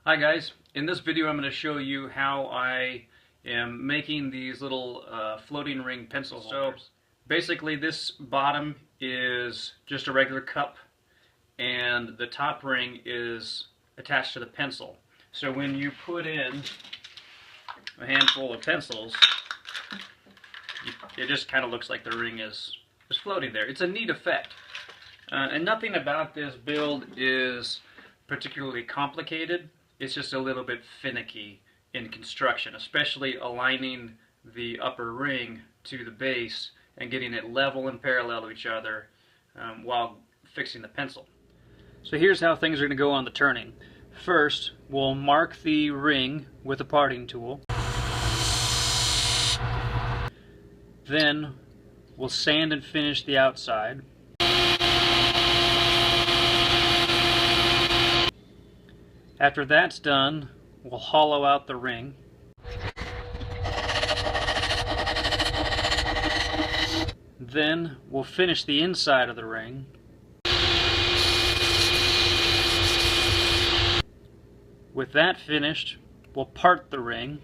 Hi guys, in this video I'm going to show you how I am making these little floating ring pencil holders. So basically this bottom is just a regular cup and the top ring is attached to the pencil. So when you put in a handful of pencils, it just kind of looks like the ring is floating there. It's a neat effect. And nothing about this build is particularly complicated. It's just a little bit finicky in construction, especially aligning the upper ring to the base and getting it level and parallel to each other while fixing the pencil. So here's how things are going to go on the turning. First, we'll mark the ring with a parting tool. Then we'll sand and finish the outside. After that's done, we'll hollow out the ring. Then we'll finish the inside of the ring. With that finished, we'll part the ring.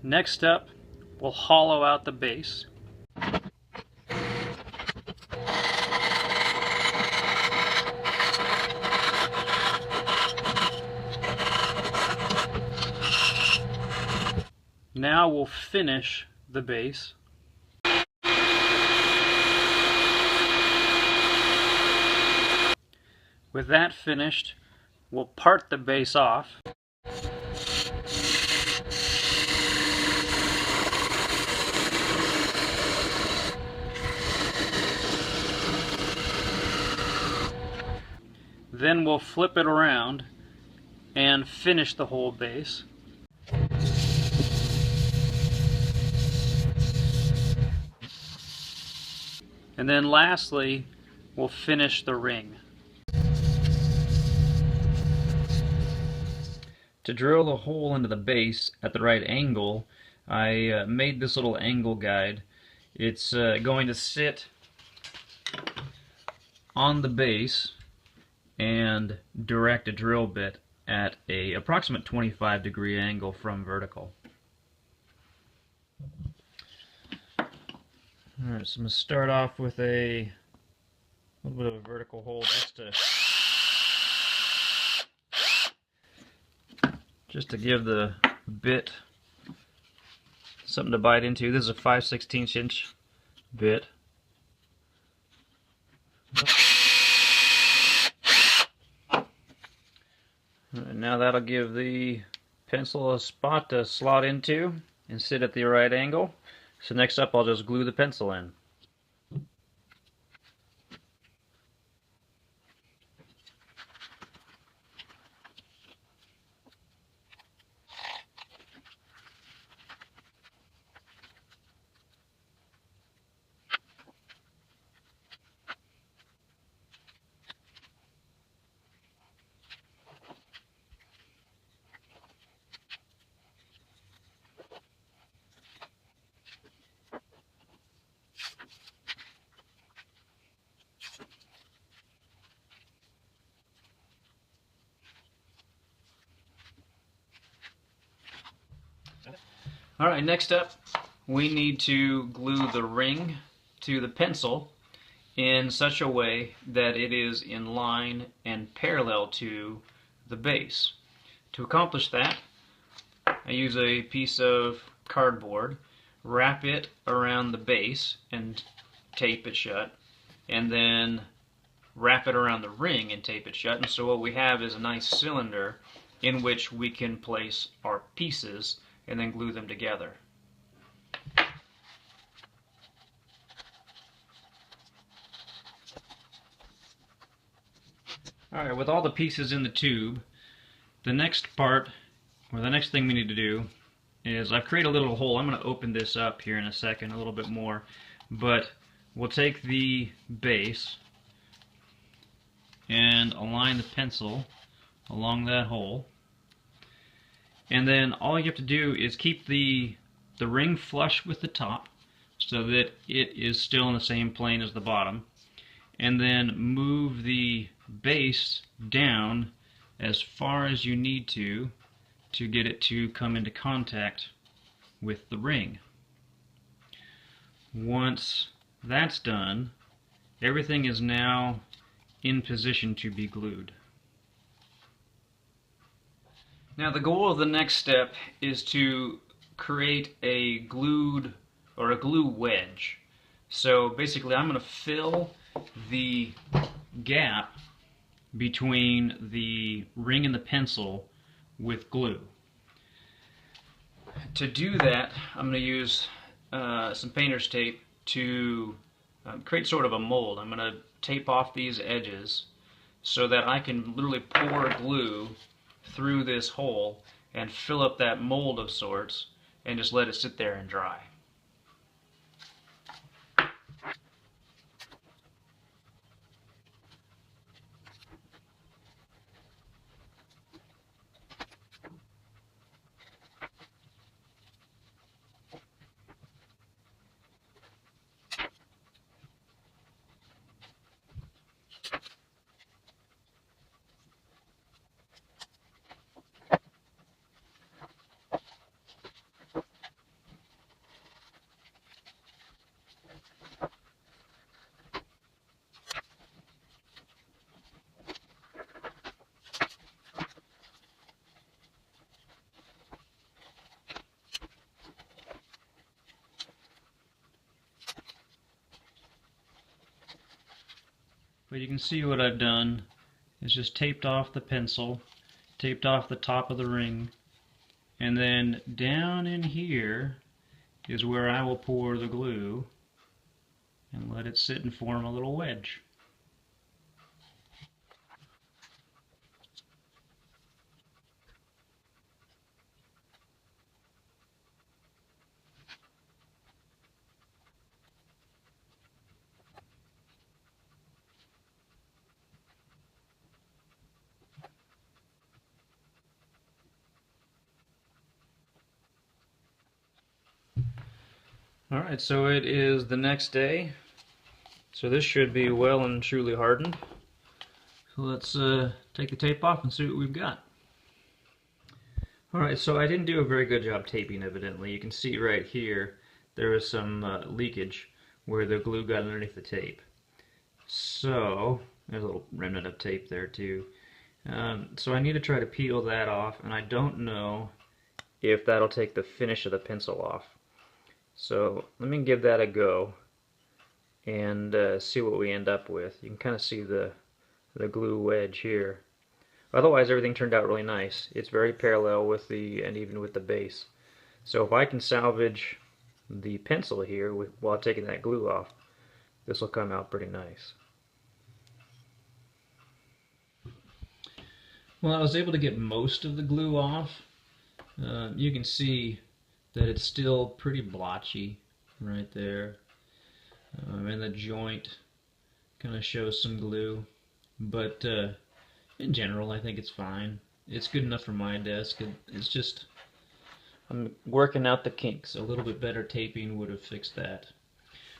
Next up, we'll hollow out the base. Now we'll finish the base. With that finished, we'll part the base off. Then we'll flip it around and finish the whole base. And then lastly, we'll finish the ring. To drill the hole into the base at the right angle, I made this little angle guide. It's going to sit on the base and direct a drill bit at a approximate 25-degree angle from vertical. Alright, so I'm going to start off with a little bit of a vertical hole just to give the bit something to bite into. This is a 5/16 inch bit. And now that'll give the pencil a spot to slot into and sit at the right angle. So next up I'll just glue the pencil in. Alright, next up we need to glue the ring to the pencil in such a way that it is in line and parallel to the base. To accomplish that, I use a piece of cardboard, wrap it around the base and tape it shut, and then wrap it around the ring and tape it shut. And so what we have is a nice cylinder in which we can place our pieces and then glue them together. Alright, with all the pieces in the tube, the next part, or the next thing we need to do is I've created a little hole. I'm going to open this up here in a second a little bit more, but we'll take the base and align the pencil along that hole. And then all you have to do is keep the ring flush with the top so that it is still in the same plane as the bottom. and then move the base down as far as you need to get it to come into contact with the ring. Once that's done, everything is now in position to be glued. Now the goal of the next step is to create a glue wedge. So basically I'm going to fill the gap between the ring and the pencil with glue. To do that, I'm going to use some painter's tape to create sort of a mold. I'm going to tape off these edges so that I can literally pour glue through this hole and fill up that mold of sorts and just let it sit there and dry. But you can see what I've done is just taped off the pencil, taped off the top of the ring, and then down in here is where I will pour the glue and let it sit and form a little wedge. Alright, so it is the next day. So this should be well and truly hardened. So let's take the tape off and see what we've got. Alright, so I didn't do a very good job taping, evidently. You can see right here there is some leakage where the glue got underneath the tape. So, there's a little remnant of tape there too. So I need to try to peel that off, and I don't know if that'll take the finish of the pencil off. So let me give that a go and see what we end up with. You can kind of see the glue wedge here. Otherwise everything turned out really nice. It's very parallel with and even with the base. So if I can salvage the pencil here while taking that glue off, this will come out pretty nice. Well, I was able to get most of the glue off. You can see that it's still pretty blotchy right there. And the joint kind of shows some glue. But in general, I think it's fine. It's good enough for my desk. It's just, I'm working out the kinks. A little bit better taping would have fixed that.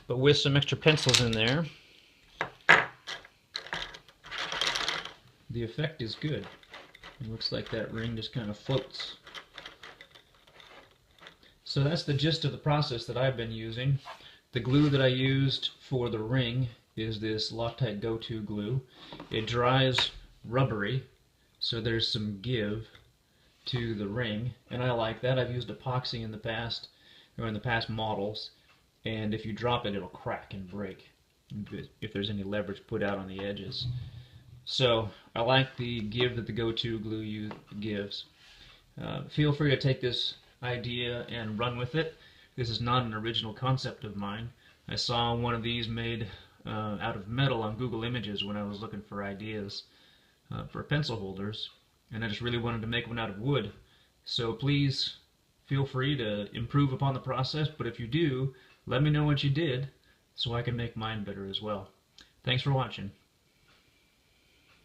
But with some extra pencils in there, the effect is good. It looks like that ring just kind of floats. So that's the gist of the process that I've been using. The glue that I used for the ring is this Loctite Go-To glue. It dries rubbery, so there's some give to the ring, and I like that. I've used epoxy in the past, or in the past models, and if you drop it, it'll crack and break if there's any leverage put out on the edges. So I like the give that the Go-To glue gives. Feel free to take this idea and run with it. This is not an original concept of mine. I saw one of these made out of metal on Google Images when I was looking for ideas for pencil holders, and I just really wanted to make one out of wood. So please feel free to improve upon the process, but if you do, let me know what you did so I can make mine better as well. Thanks for watching.